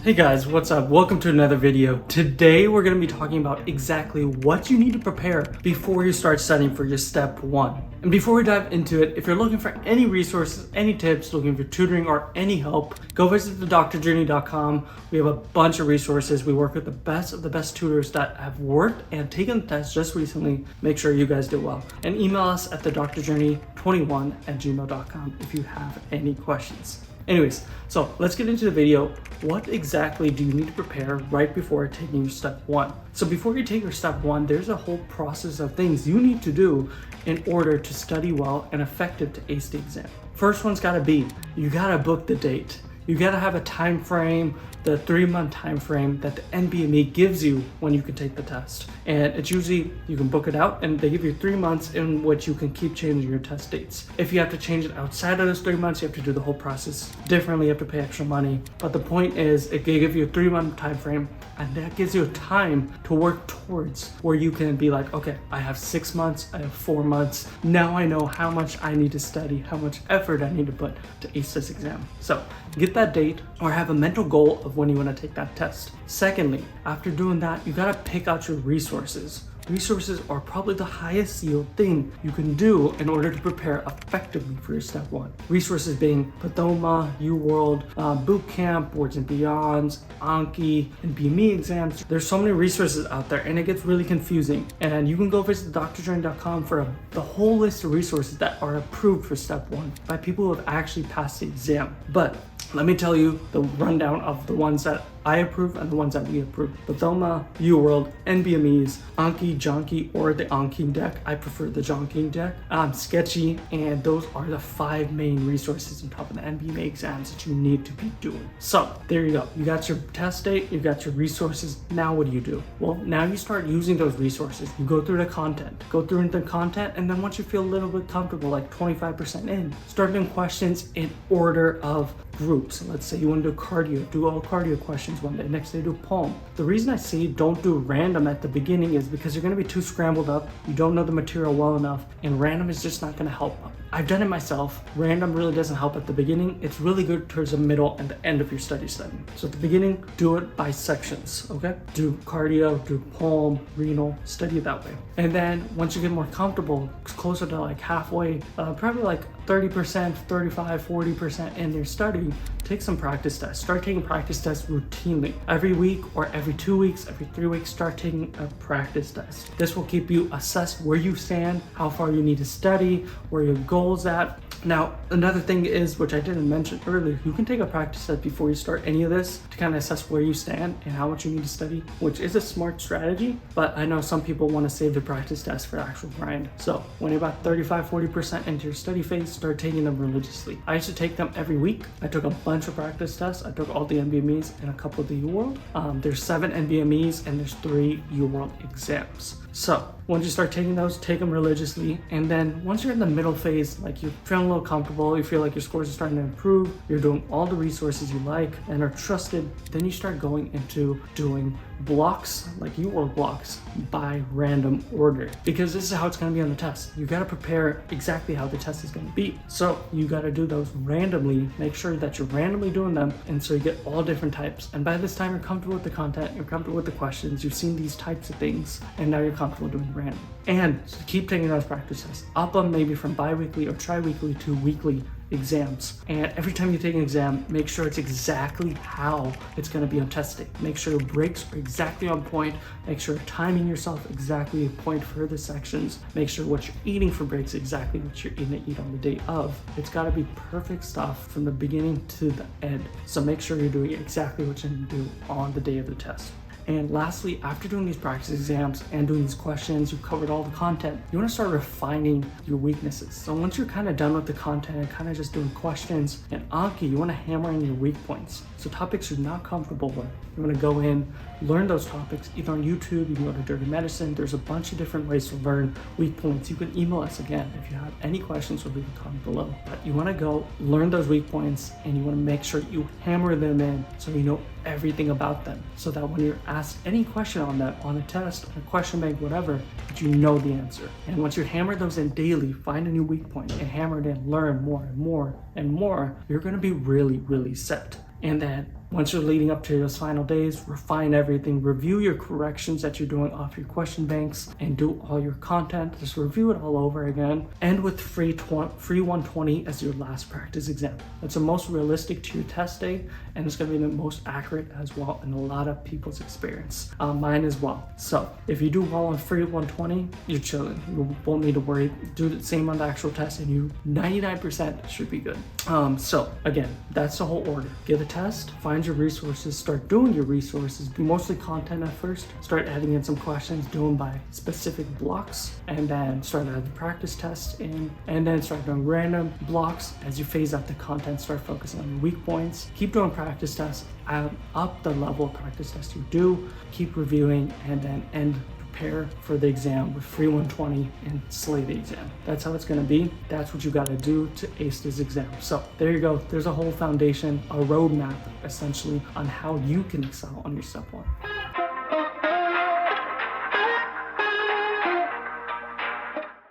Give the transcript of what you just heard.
Hey guys, what's up? Welcome to another video. Today we're going to be talking about exactly what you need to prepare before you start studying for your step 1. And before we dive into it, if you're looking for any resources, any tips, looking for tutoring or any help, go visit thedoctorjourney.com. We have a bunch of resources. We work with the best of the best tutors that have worked and taken the test just recently. Make sure you guys do well. And email us at thedoctorjourney21@gmail.com if you have any questions. Anyways, so let's get into the video. What exactly do you need to prepare right before taking your step 1? So before you take your step 1, there's a whole process of things you need to do in order to study well and effective to ace the exam. First one's gotta be, you gotta book the date. You gotta have a time frame, the 3-month time frame that the NBME gives you when you can take the test. And it's usually, you can book it out and they give you 3 months in which you can keep changing your test dates. If you have to change it outside of those 3 months, you have to do the whole process differently, you have to pay extra money. But the point is, it they give you a 3-month time frame and that gives you time to work towards where you can be like, okay, I have 6 months, I have 4 months. Now I know how much I need to study, how much effort I need to put to ace this exam. So get that date or have a mental goal of when you want to take that test. Secondly, after doing that, you got to pick out your resources. Resources are probably the highest yield thing you can do in order to prepare effectively for your step 1. Resources being Pathoma, UWorld, Bootcamp, Boards and Beyonds, Anki, and BME exams. There's so many resources out there and it gets really confusing. And you can go visit thedoctorjourney.com for the whole list of resources that are approved for step 1 by people who have actually passed the exam. But let me tell you the rundown of the ones that I approve and the ones that we approve. Pathoma, UWorld, NBMEs, Anki, Jonki, or the Anki deck. I prefer the Jonki deck. Sketchy, and those are the 5 main resources on top of the NBME exams that you need to be doing. So there you go. You got your test date, you got your resources. Now what do? Well, now you start using those resources. You go through the content, and then once you feel a little bit comfortable, like 25% in, start doing questions in order of groups. Let's say you want to do cardio, do all cardio questions one day, next day do poem. The reason I say don't do random at the beginning is because you're going to be too scrambled up, you don't know the material well enough, and random is just not going to help. I've done it myself. Random really doesn't help at the beginning. It's really good towards the middle and the end of your study. So at the beginning, do it by sections, okay? Do cardio, do poem, renal, study it that way. And then once you get more comfortable, closer to like halfway, probably like 30%, 35, 40% in your study, take some practice tests. Start taking practice tests routinely. Every week or every 2 weeks, every 3 weeks, start taking a practice test. This will keep you assessed where you stand, how far you need to study, where your goals at. Now, another thing is, which I didn't mention earlier, you can take a practice test before you start any of this to kind of assess where you stand and how much you need to study, which is a smart strategy, but I know some people want to save the practice test for actual grind. So when you're about 35, 40% into your study phase, start taking them religiously. I used to take them every week. I took a bunch of practice tests. I took all the NBMEs and a couple of the UWorld. There's 7 NBMEs and there's 3 UWorld exams. So once you start taking those, take them religiously. And then once you're in the middle phase, like you're feeling a little comfortable, you feel like your scores are starting to improve, you're doing all the resources you like and are trusted, then you start going into doing blocks, like UWorld blocks, by random order. Because this is how it's going to be on the test. You got to prepare exactly how the test is going to be. So you got to do those randomly, make sure that you're randomly doing them, and so you get all different types. And by this time, you're comfortable with the content, you're comfortable with the questions, you've seen these types of things, and now you're comfortable doing random. And keep taking those practice tests. Up them maybe from bi-weekly or tri-weekly to weekly exams. And every time you take an exam, make sure it's exactly how it's going to be on test day. Make sure your breaks are exactly on point. Make sure you're timing yourself exactly on point for the sections. Make sure what you're eating for breaks is exactly what you're eating to eat on the day of. It's got to be perfect stuff from the beginning to the end. So make sure you're doing exactly what you need to do on the day of the test. And lastly, after doing these practice exams and doing these questions, you've covered all the content, you want to start refining your weaknesses. So once you're kind of done with the content and kind of just doing questions and Anki, you want to hammer in your weak points. So topics you're not comfortable with, you want to go in, learn those topics, either on YouTube, you can go to Dirty Medicine. There's a bunch of different ways to learn weak points. You can email us again if you have any questions, or leave a comment below. But you want to go learn those weak points and you want to make sure you hammer them in so you know everything about them, so that when you're asked any question on that, on a test, on a question bank, whatever, that you know the answer. And once you hammer those in daily, find a new weak point and hammer it in, learn more and more and more, you're going to be really, really set. And then Once you're leading up to those final days, refine everything, review your corrections that you're doing off your question banks, and do all your content. Just review it all over again. End with free 120 as your last practice exam. That's the most realistic to your test day, and it's going to be the most accurate as well in a lot of people's experience. Mine as well. So if you do well on free 120, you're chilling. You won't need to worry. Do the same on the actual test, and you 99% should be good. So again, that's the whole order. Get a test, find your resources, start doing your resources, do mostly content at first, start adding in some questions, do them by specific blocks, and then start adding practice tests in, and then start doing random blocks. As you phase out the content, start focusing on your weak points. Keep doing practice tests, add up the level of practice tests you do, keep reviewing, and then prepare for the exam with free 120 and slay the exam. That's how it's going to be. That's what you got to do to ace this exam. So there you go. There's a whole foundation, a roadmap essentially on how you can excel on your step one.